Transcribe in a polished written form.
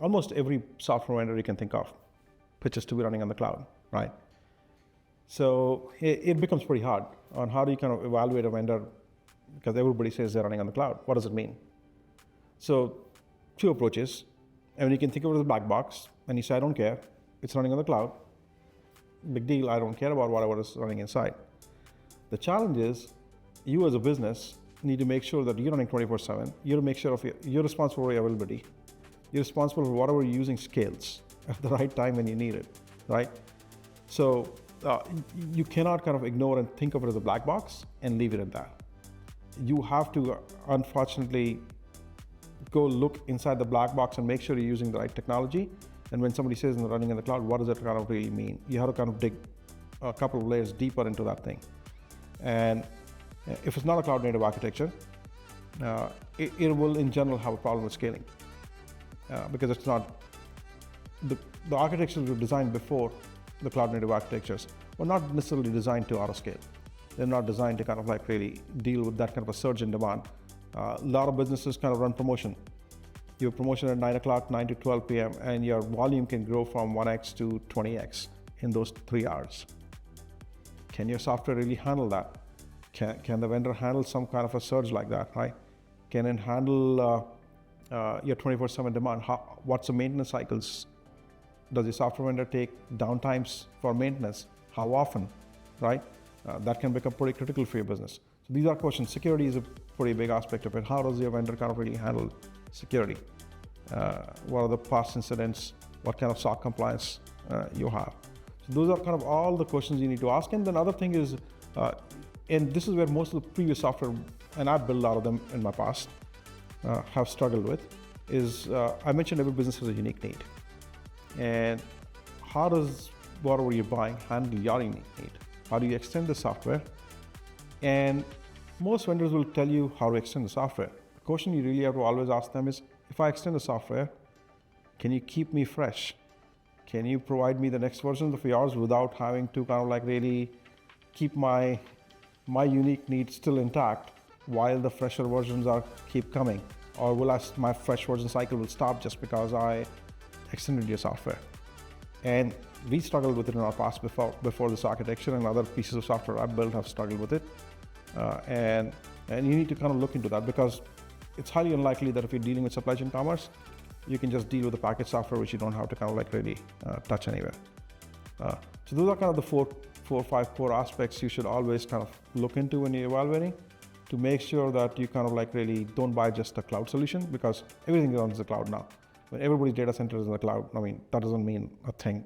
almost every software vendor you can think of pitches to be running on the cloud, right? So it becomes pretty hard on how do you kind of evaluate a vendor, because everybody says they're running on the cloud. What does it mean? So two approaches. I mean, you can think of it as a black box, and you say, I don't care. It's running on the cloud. Big deal. I don't care about whatever is running inside. The challenge is, you as a business need to make sure that you're running 24/7. You have to make sure you're responsible for your availability. You're responsible for whatever you're using scales at the right time when you need it, right? So you cannot kind of ignore and think of it as a black box and leave it at that. You have to, unfortunately, go look inside the black box and make sure you're using the right technology. And when somebody says they're running in the cloud, what does that kind of really mean? You have to kind of dig a couple of layers deeper into that thing. And if it's not a cloud native architecture, it will in general have a problem with scaling, because it's not, the architectures were designed before the cloud native architectures were not necessarily designed to auto scale. They're not designed to kind of like really deal with that kind of a surge in demand. A lot of businesses kind of run promotion. You have promotion at 9 o'clock, 9 to 12 p.m., and your volume can grow from 1x to 20x in those 3 hours. Can your software really handle that? Can the vendor handle some kind of a surge like that, right? Can it handle your 24/7 demand? What's the maintenance cycles? Does your software vendor take downtimes for maintenance? How often, right? That can become pretty critical for your business. So these are questions. Security is a pretty big aspect of it. How does your vendor kind of really handle security? What are the past incidents? What kind of SOC compliance you have? So those are kind of all the questions you need to ask. And then another thing is, and this is where most of the previous software, and I've built a lot of them in my past, have struggled with, is I mentioned every business has a unique need. And how does whatever you're buying handle your unique need? How do you extend the software? And most vendors will tell you how to extend the software. The question you really have to always ask them is, if I extend the software, can you keep me fresh? Can you provide me the next versions of yours without having to kind of like really keep my unique needs still intact while the fresher versions keep coming? Or will my fresh version cycle will stop just because I extended your software? And we struggled with it in our past before this architecture, and other pieces of software I've built have struggled with it. And you need to kind of look into that, because it's highly unlikely that if you're dealing with supply chain commerce, you can just deal with the package software, which you don't have to kind of like really touch anywhere. So those are kind of the four or five core aspects you should always kind of look into when you're evaluating, to make sure that you kind of like really don't buy just a cloud solution, because everything runs the cloud now. When everybody's data center is in the cloud, I mean, that doesn't mean a thing.